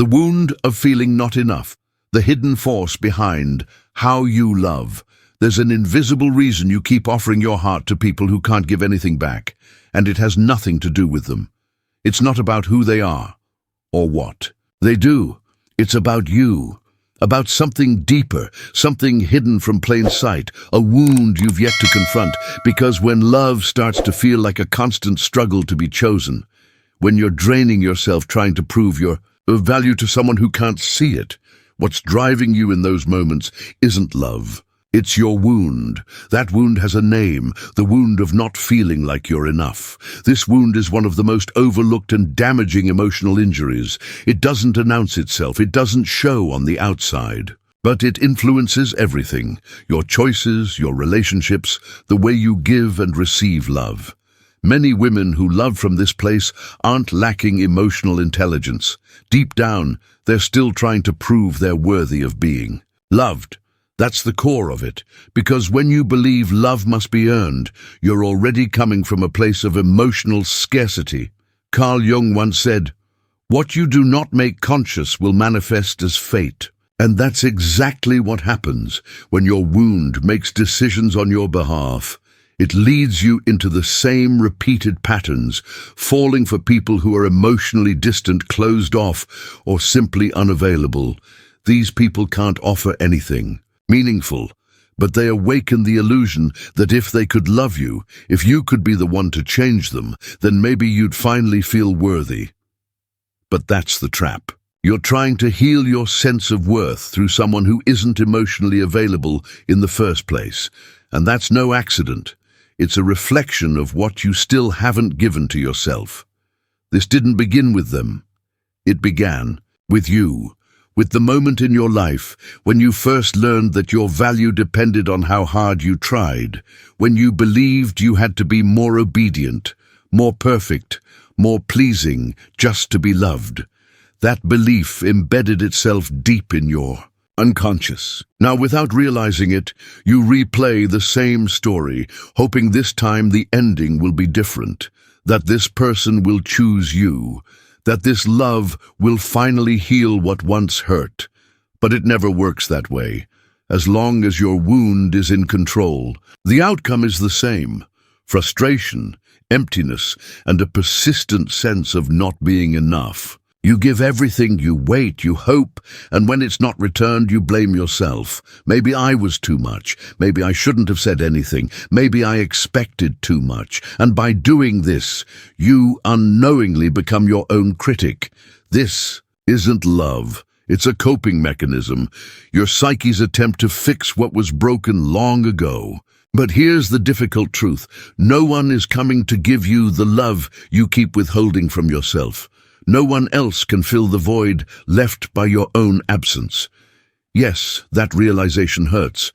The wound of feeling not enough, the hidden force behind how you love. There's an invisible reason you keep offering your heart to people who can't give anything back, and it has nothing to do with them. It's not about who they are, or what they do. It's about you, about something deeper, something hidden from plain sight, a wound you've yet to confront, because when love starts to feel like a constant struggle to be chosen, when you're draining yourself trying to prove your value to someone who can't see it, what's driving you in those moments isn't love. It's your wound. That wound has a name, the wound of not feeling like you're enough. This wound is one of the most overlooked and damaging emotional injuries. It doesn't announce itself, it doesn't show on the outside. But it influences everything, your choices, your relationships, the way you give and receive love. Many women who love from this place aren't lacking emotional intelligence. Deep down, they're still trying to prove they're worthy of being loved. That's the core of it, because when you believe love must be earned, you're already coming from a place of emotional scarcity. Carl Jung once said, "What you do not make conscious will manifest as fate." And that's exactly what happens when your wound makes decisions on your behalf. It leads you into the same repeated patterns, falling for people who are emotionally distant, closed off, or simply unavailable. These people can't offer anything meaningful, but they awaken the illusion that if they could love you, if you could be the one to change them, then maybe you'd finally feel worthy. But that's the trap. You're trying to heal your sense of worth through someone who isn't emotionally available in the first place. And that's no accident. It's a reflection of what you still haven't given to yourself. This didn't begin with them. It began with you. With the moment in your life when you first learned that your value depended on how hard you tried, when you believed you had to be more obedient, more perfect, more pleasing just to be loved. That belief embedded itself deep in your unconscious. Now, without realizing it, you replay the same story, hoping this time the ending will be different, that this person will choose you, that this love will finally heal what once hurt. But it never works that way. As long as your wound is in control, the outcome is the same: frustration, emptiness, and a persistent sense of not being enough. You give everything, you wait, you hope, and when it's not returned, you blame yourself. Maybe I was too much. Maybe I shouldn't have said anything. Maybe I expected too much. And by doing this, you unknowingly become your own critic. This isn't love. It's a coping mechanism, your psyche's attempt to fix what was broken long ago. But here's the difficult truth. No one is coming to give you the love you keep withholding from yourself. No one else can fill the void left by your own absence. Yes, that realization hurts,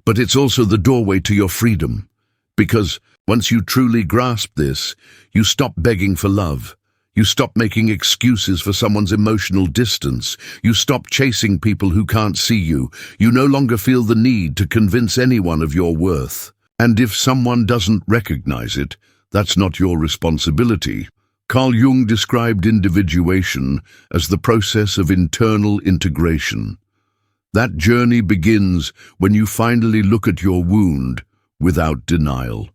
but it's also the doorway to your freedom. Because once you truly grasp this, you stop begging for love. You stop making excuses for someone's emotional distance. You stop chasing people who can't see you. You no longer feel the need to convince anyone of your worth. And if someone doesn't recognize it, that's not your responsibility. Carl Jung described individuation as the process of internal integration. That journey begins when you finally look at your wound without denial.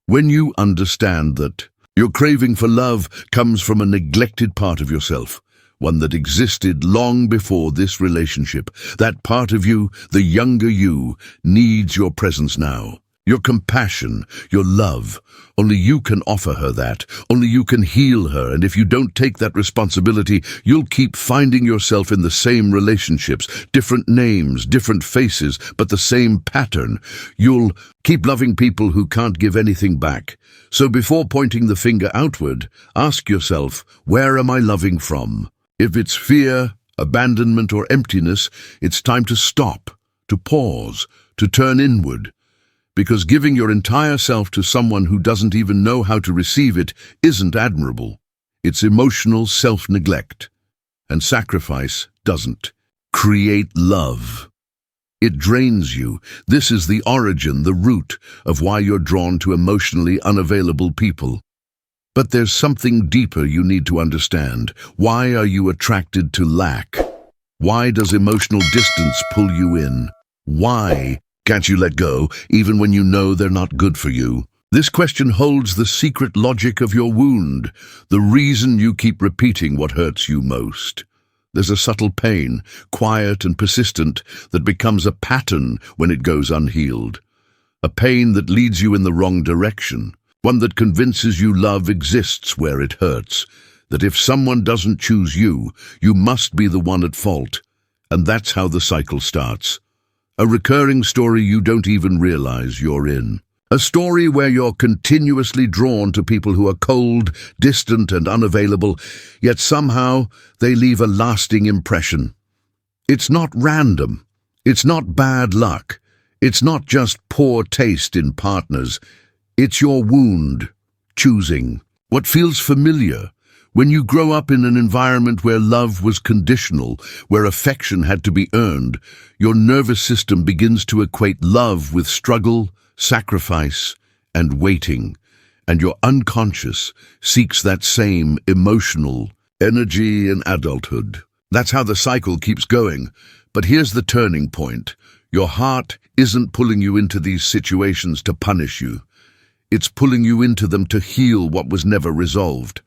When you understand that your craving for love comes from a neglected part of yourself, one that existed long before this relationship. That part of you, the younger you, needs your presence now. Your compassion, your love. Only you can offer her that. Only you can heal her. And if you don't take that responsibility, you'll keep finding yourself in the same relationships, different names, different faces, but the same pattern. You'll keep loving people who can't give anything back. So before pointing the finger outward, ask yourself, where am I loving from? If it's fear, abandonment, or emptiness, it's time to stop, to pause, to turn inward. Because giving your entire self to someone who doesn't even know how to receive it isn't admirable. It's emotional self-neglect. And sacrifice doesn't create love. It drains you. This is the origin, the root of why you're drawn to emotionally unavailable people. But there's something deeper you need to understand. Why are you attracted to lack? Why does emotional distance pull you in? Why can't you let go, even when you know they're not good for you? This question holds the secret logic of your wound, the reason you keep repeating what hurts you most. There's a subtle pain, quiet and persistent, that becomes a pattern when it goes unhealed. A pain that leads you in the wrong direction. One that convinces you love exists where it hurts, that if someone doesn't choose you, you must be the one at fault. And that's how the cycle starts. A recurring story you don't even realize you're in. A story where you're continuously drawn to people who are cold, distant, and unavailable, yet somehow they leave a lasting impression. It's not random. It's not bad luck. It's not just poor taste in partners. It's your wound, choosing what feels familiar. When you grow up in an environment where love was conditional, where affection had to be earned, your nervous system begins to equate love with struggle, sacrifice, and waiting, and your unconscious seeks that same emotional energy in adulthood. That's how the cycle keeps going. But here's the turning point. Your heart isn't pulling you into these situations to punish you. It's pulling you into them to heal what was never resolved,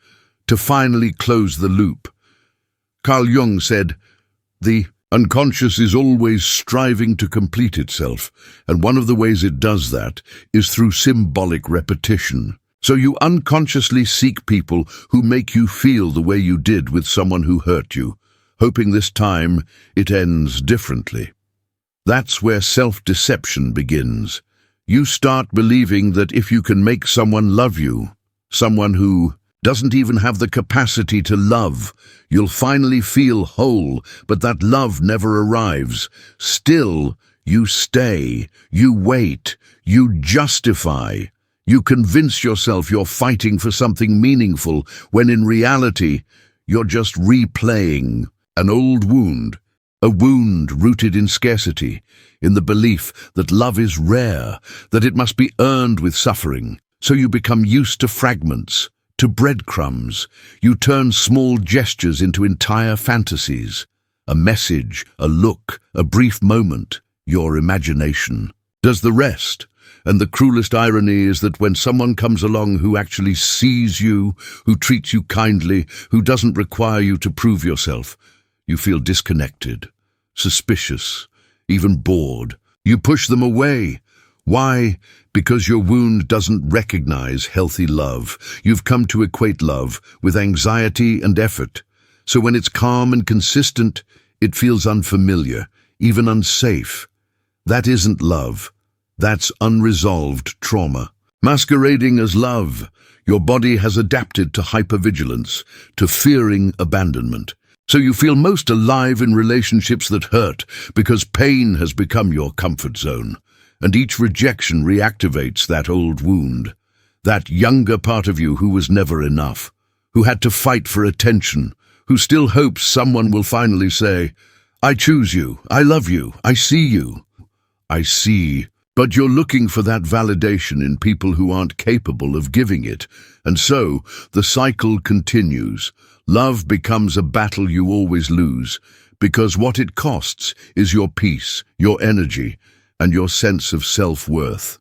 to finally close the loop. Carl Jung said, "The unconscious is always striving to complete itself, and one of the ways it does that is through symbolic repetition." So you unconsciously seek people who make you feel the way you did with someone who hurt you, hoping this time it ends differently. That's where self-deception begins. You start believing that if you can make someone love you, someone who doesn't even have the capacity to love, you'll finally feel whole, but that love never arrives. Still, you stay, you wait, you justify. You convince yourself you're fighting for something meaningful, when in reality, you're just replaying an old wound. A wound rooted in scarcity, in the belief that love is rare, that it must be earned with suffering. So you become used to fragments, to breadcrumbs. You turn small gestures into entire fantasies. A message, a look, a brief moment. Your imagination does the rest. And the cruelest irony is that when someone comes along who actually sees you, who treats you kindly, who doesn't require you to prove yourself, you feel disconnected, suspicious, even bored. You push them away. Why? Because your wound doesn't recognize healthy love. You've come to equate love with anxiety and effort. So when it's calm and consistent, it feels unfamiliar, even unsafe. That isn't love. That's unresolved trauma. Masquerading as love, your body has adapted to hypervigilance, to fearing abandonment. So you feel most alive in relationships that hurt because pain has become your comfort zone. And each rejection reactivates that old wound, that younger part of you who was never enough, who had to fight for attention, who still hopes someone will finally say, "I choose you, I love you, I see you." I see. But you're looking for that validation in people who aren't capable of giving it. And so the cycle continues. Love becomes a battle you always lose, because what it costs is your peace, your energy, and your sense of self-worth.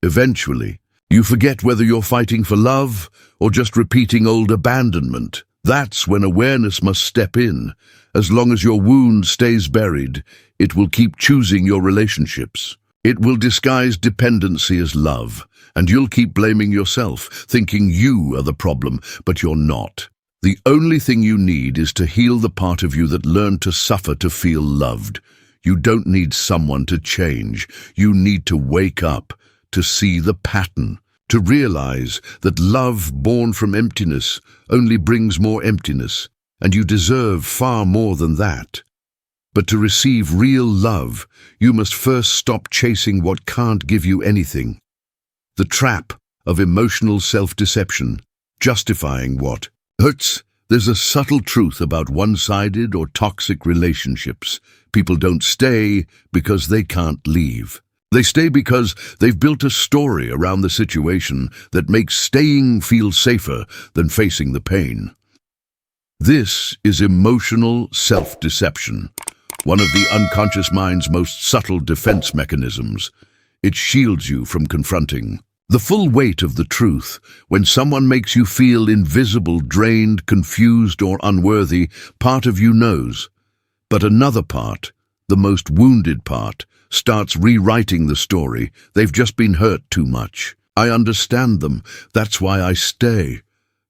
Eventually, you forget whether you're fighting for love or just repeating old abandonment. That's when awareness must step in. As long as your wound stays buried, it will keep choosing your relationships. It will disguise dependency as love, and you'll keep blaming yourself, thinking you are the problem, but you're not. The only thing you need is to heal the part of you that learned to suffer to feel loved. You don't need someone to change. You need to wake up, to see the pattern, to realize that love born from emptiness only brings more emptiness, and you deserve far more than that. But to receive real love, you must first stop chasing what can't give you anything. The trap of emotional self-deception, justifying what hurts. There's a subtle truth about one-sided or toxic relationships. People don't stay because they can't leave. They stay because they've built a story around the situation that makes staying feel safer than facing the pain. This is emotional self-deception, one of the unconscious mind's most subtle defense mechanisms. It shields you from confronting the full weight of the truth. When someone makes you feel invisible, drained, confused, or unworthy, part of you knows. But another part, the most wounded part, starts rewriting the story. They've just been hurt too much. I understand them. That's why I stay.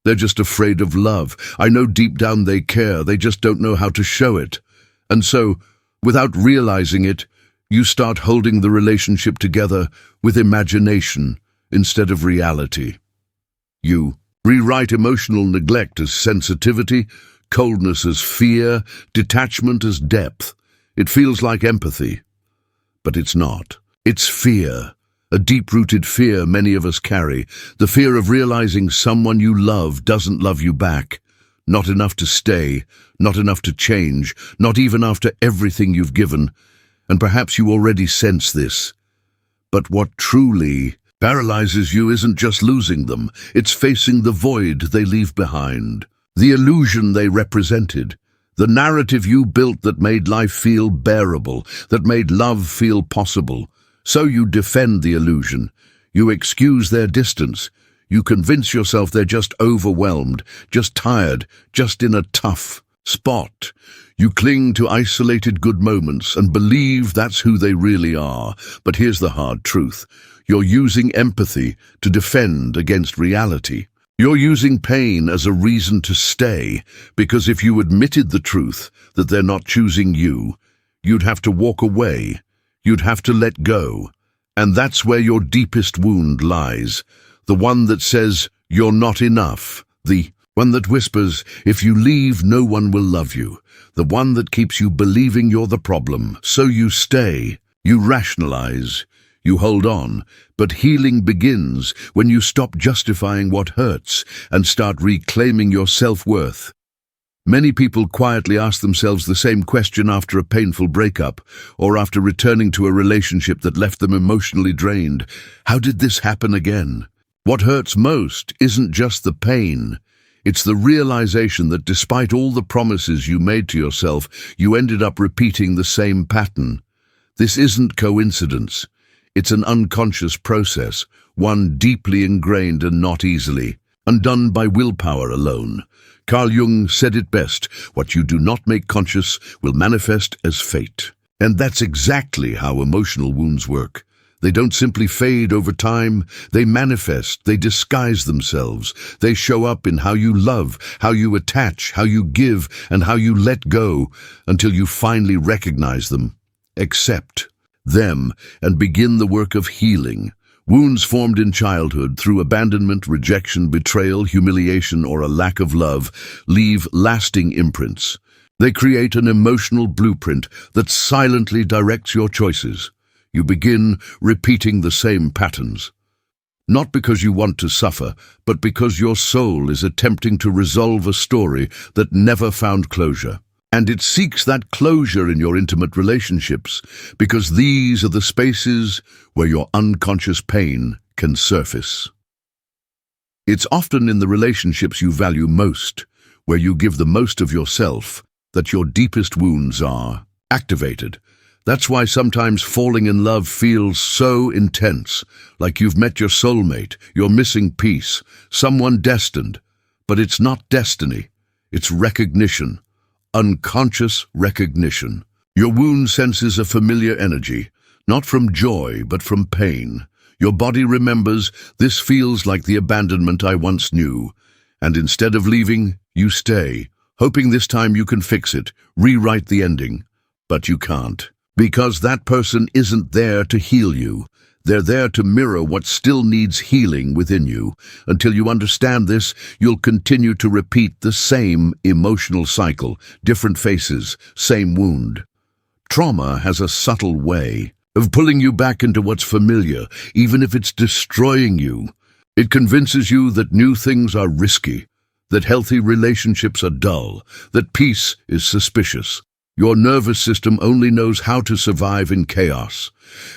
They're just afraid of love. I know deep down they care. They just don't know how to show it. And so, without realizing it, you start holding the relationship together with imagination instead of reality. You rewrite emotional neglect as sensitivity, coldness as fear, detachment as depth. It feels like empathy. But it's not. It's fear, a deep-rooted fear many of us carry, the fear of realizing someone you love doesn't love you back, not enough to stay, not enough to change, not even after everything you've given, and perhaps you already sense this. But what truly paralyzes you isn't just losing them, it's facing the void they leave behind, the illusion they represented. The narrative you built that made life feel bearable, that made love feel possible. So you defend the illusion. You excuse their distance. You convince yourself they're just overwhelmed, just tired, just in a tough spot. You cling to isolated good moments and believe that's who they really are. But here's the hard truth. You're using empathy to defend against reality. You're using pain as a reason to stay, because if you admitted the truth that they're not choosing you, you'd have to walk away, you'd have to let go. And that's where your deepest wound lies, the one that says you're not enough, the one that whispers, if you leave, no one will love you, the one that keeps you believing you're the problem. So you stay, you rationalize, you hold on, but healing begins when you stop justifying what hurts and start reclaiming your self-worth. Many people quietly ask themselves the same question after a painful breakup or after returning to a relationship that left them emotionally drained. How did this happen again? What hurts most isn't just the pain. It's the realization that despite all the promises you made to yourself, you ended up repeating the same pattern. This isn't coincidence. It's an unconscious process, one deeply ingrained and not easily undone by willpower alone. Carl Jung said it best, what you do not make conscious will manifest as fate. And that's exactly how emotional wounds work. They don't simply fade over time, they manifest, they disguise themselves. They show up in how you love, how you attach, how you give, and how you let go, until you finally recognize them, accept them, and begin the work of healing. Wounds formed in childhood through abandonment, rejection, betrayal, humiliation, or a lack of love leave lasting imprints. They create an emotional blueprint that silently directs your choices. You begin repeating the same patterns. Not because you want to suffer, but because your soul is attempting to resolve a story that never found closure. And it seeks that closure in your intimate relationships, because these are the spaces where your unconscious pain can surface. It's often in the relationships you value most, where you give the most of yourself, that your deepest wounds are activated. That's why sometimes falling in love feels so intense, like you've met your soulmate, your missing piece, someone destined. But it's not destiny, it's recognition. Unconscious recognition. Your wound senses a familiar energy, not from joy, but from pain. Your body remembers, this feels like the abandonment I once knew. And instead of leaving, you stay, hoping this time you can fix it, rewrite the ending. But you can't, because that person isn't there to heal you. They're there to mirror what still needs healing within you. Until you understand this, you'll continue to repeat the same emotional cycle, different faces, same wound. Trauma has a subtle way of pulling you back into what's familiar, even if it's destroying you. It convinces you that new things are risky, that healthy relationships are dull, that peace is suspicious. Your nervous system only knows how to survive in chaos.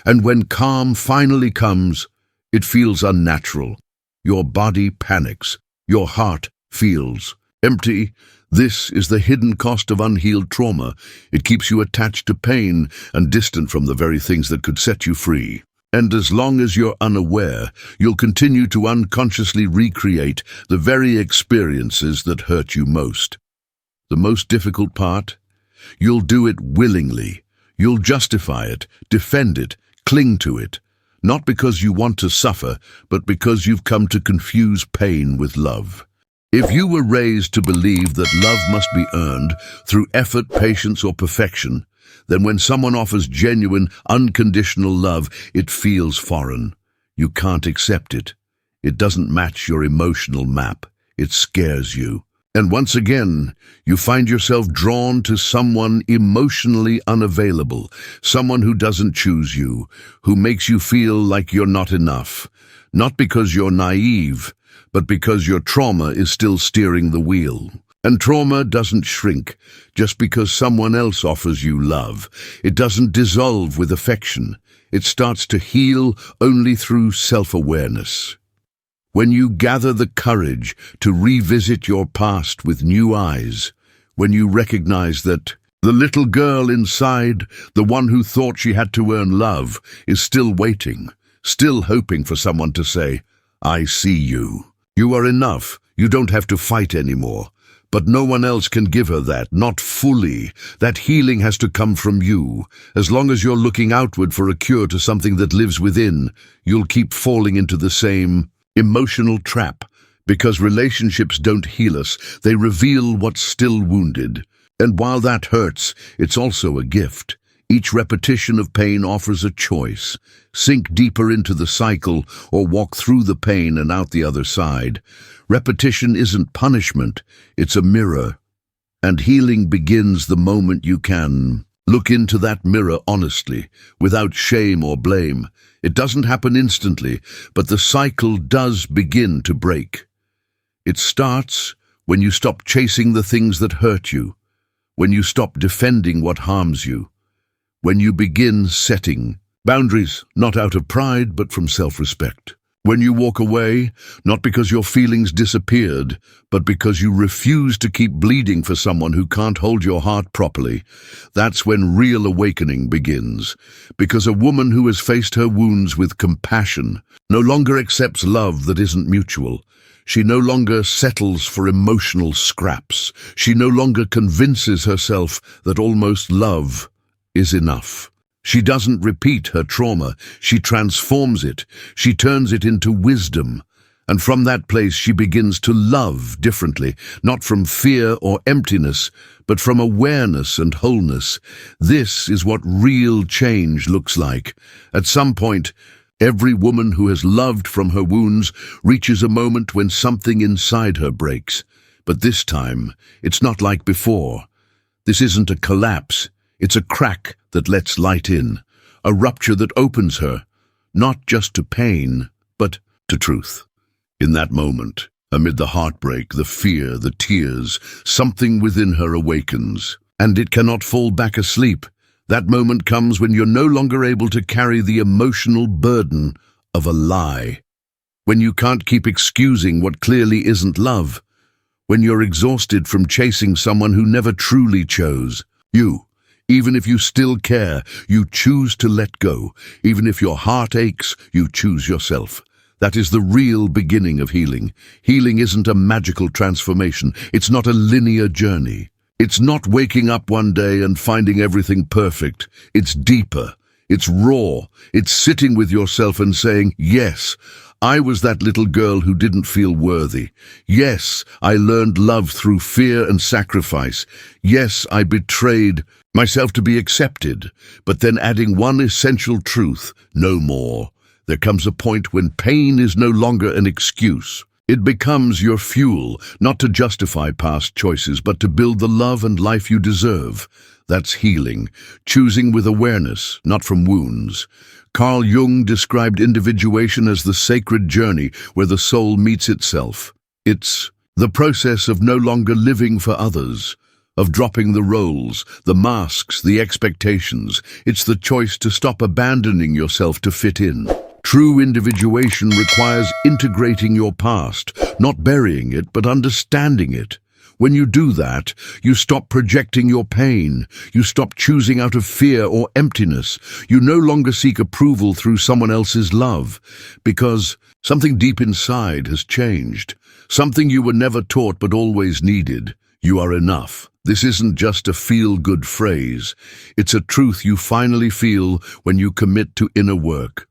And when calm finally comes, it feels unnatural. Your body panics. Your heart feels empty. This is the hidden cost of unhealed trauma. It keeps you attached to pain and distant from the very things that could set you free. And as long as you're unaware, you'll continue to unconsciously recreate the very experiences that hurt you most. The most difficult part? You'll do it willingly. You'll justify it, defend it, cling to it. Not because you want to suffer, but because you've come to confuse pain with love. If you were raised to believe that love must be earned through effort, patience, or perfection, then when someone offers genuine, unconditional love, it feels foreign. You can't accept it. It doesn't match your emotional map. It scares you. And once again, you find yourself drawn to someone emotionally unavailable, someone who doesn't choose you, who makes you feel like you're not enough. Not because you're naive, but because your trauma is still steering the wheel. And trauma doesn't shrink just because someone else offers you love. It doesn't dissolve with affection. It starts to heal only through self-awareness. When you gather the courage to revisit your past with new eyes, when you recognize that the little girl inside, the one who thought she had to earn love, is still waiting, still hoping for someone to say, "I see you. You are enough. You don't have to fight anymore." But no one else can give her that, not fully. That healing has to come from you. As long as you're looking outward for a cure to something that lives within, you'll keep falling into the same emotional trap. Because relationships don't heal us, they reveal what's still wounded. And while that hurts, it's also a gift. Each repetition of pain offers a choice. Sink deeper into the cycle or walk through the pain and out the other side. Repetition isn't punishment, it's a mirror. And healing begins the moment you can look into that mirror honestly, without shame or blame. It doesn't happen instantly, but the cycle does begin to break. It starts when you stop chasing the things that hurt you, when you stop defending what harms you, when you begin setting boundaries, not out of pride, but from self-respect. When you walk away, not because your feelings disappeared, but because you refuse to keep bleeding for someone who can't hold your heart properly, that's when real awakening begins. Because a woman who has faced her wounds with compassion no longer accepts love that isn't mutual. She no longer settles for emotional scraps. She no longer convinces herself that almost love is enough. She doesn't repeat her trauma, she transforms it, she turns it into wisdom. And from that place she begins to love differently, not from fear or emptiness, but from awareness and wholeness. This is what real change looks like. At some point, every woman who has loved from her wounds reaches a moment when something inside her breaks. But this time, it's not like before. This isn't a collapse. It's a crack that lets light in, a rupture that opens her, not just to pain, but to truth. In that moment, amid the heartbreak, the fear, the tears, something within her awakens, and it cannot fall back asleep. That moment comes when you're no longer able to carry the emotional burden of a lie, when you can't keep excusing what clearly isn't love, when you're exhausted from chasing someone who never truly chose you. Even if you still care, you choose to let go. Even if your heart aches, you choose yourself. That is the real beginning of healing. Healing isn't a magical transformation. It's not a linear journey. It's not waking up one day and finding everything perfect. It's deeper. It's raw. It's sitting with yourself and saying, yes, I was that little girl who didn't feel worthy. Yes, I learned love through fear and sacrifice. Yes, I betrayed myself to be accepted, but then adding one essential truth, no more. There comes a point when pain is no longer an excuse. It becomes your fuel, not to justify past choices, but to build the love and life you deserve. That's healing, choosing with awareness, not from wounds. Carl Jung described individuation as the sacred journey where the soul meets itself. It's the process of no longer living for others, of dropping the roles, the masks, the expectations. It's the choice to stop abandoning yourself to fit in. True individuation requires integrating your past, not burying it, but understanding it. When you do that, you stop projecting your pain. You stop choosing out of fear or emptiness. You no longer seek approval through someone else's love, because something deep inside has changed. Something you were never taught but always needed. You are enough. This isn't just a feel-good phrase. It's a truth you finally feel when you commit to inner work.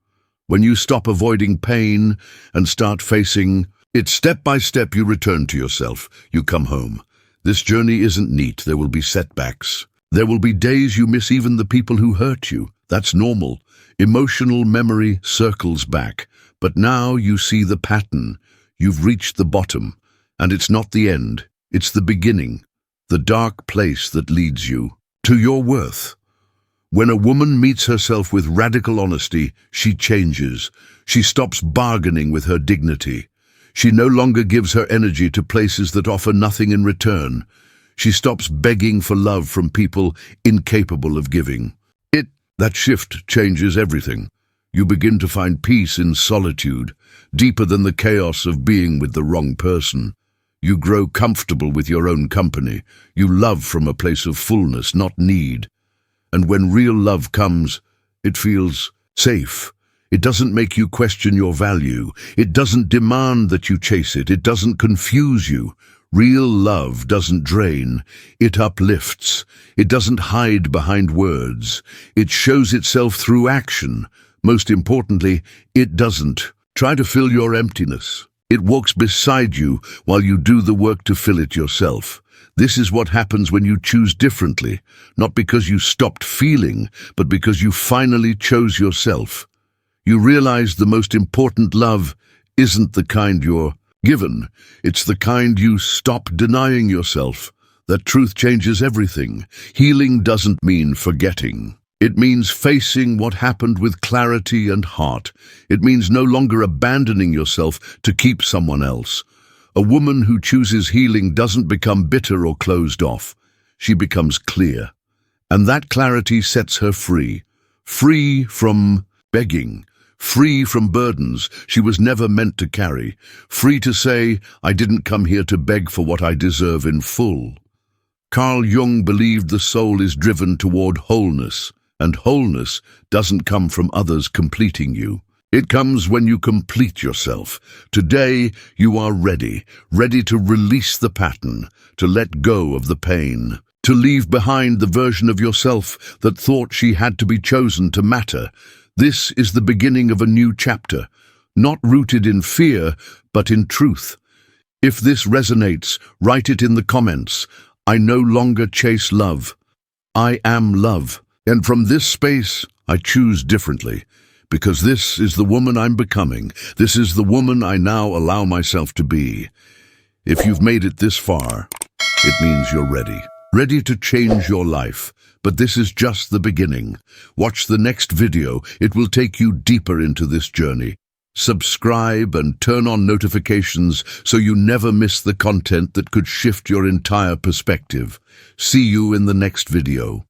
When you stop avoiding pain and start facing it step by step, you return to yourself. You come home. This journey isn't neat. There will be setbacks. There will be days you miss even the people who hurt you. That's normal. Emotional memory circles back. But now you see the pattern. You've reached the bottom. And it's not the end. It's the beginning. The dark place that leads you to your worth. When a woman meets herself with radical honesty, she changes. She stops bargaining with her dignity. She no longer gives her energy to places that offer nothing in return. She stops begging for love from people incapable of giving. That shift changes everything. You begin to find peace in solitude, deeper than the chaos of being with the wrong person. You grow comfortable with your own company. You love from a place of fullness, not need. And when real love comes, it feels safe. It doesn't make you question your value. It doesn't demand that you chase it. It doesn't confuse you. Real love doesn't drain. It uplifts. It doesn't hide behind words. It shows itself through action. Most importantly, it doesn't try to fill your emptiness. It walks beside you while you do the work to fill it yourself. This is what happens when you choose differently, not because you stopped feeling, but because you finally chose yourself. You realize the most important love isn't the kind you're given. It's the kind you stop denying yourself. That truth changes everything. Healing doesn't mean forgetting. It means facing what happened with clarity and heart. It means no longer abandoning yourself to keep someone else. A woman who chooses healing doesn't become bitter or closed off. She becomes clear. And that clarity sets her free. Free from begging. Free from burdens she was never meant to carry. Free to say, I didn't come here to beg for what I deserve in full. Carl Jung believed the soul is driven toward wholeness, and wholeness doesn't come from others completing you. It comes when you complete yourself. Today, you are ready to release the pattern, to let go of the pain, to leave behind the version of yourself that thought she had to be chosen to matter. This is the beginning of a new chapter, not rooted in fear, but in truth. If this resonates, write it in the comments. I no longer chase love. I am love. And from this space, I choose differently, because this is the woman I'm becoming. This is the woman I now allow myself to be. If you've made it this far, it means you're ready. Ready to change your life. But this is just the beginning. Watch the next video. It will take you deeper into this journey. Subscribe and turn on notifications so you never miss the content that could shift your entire perspective. See you in the next video.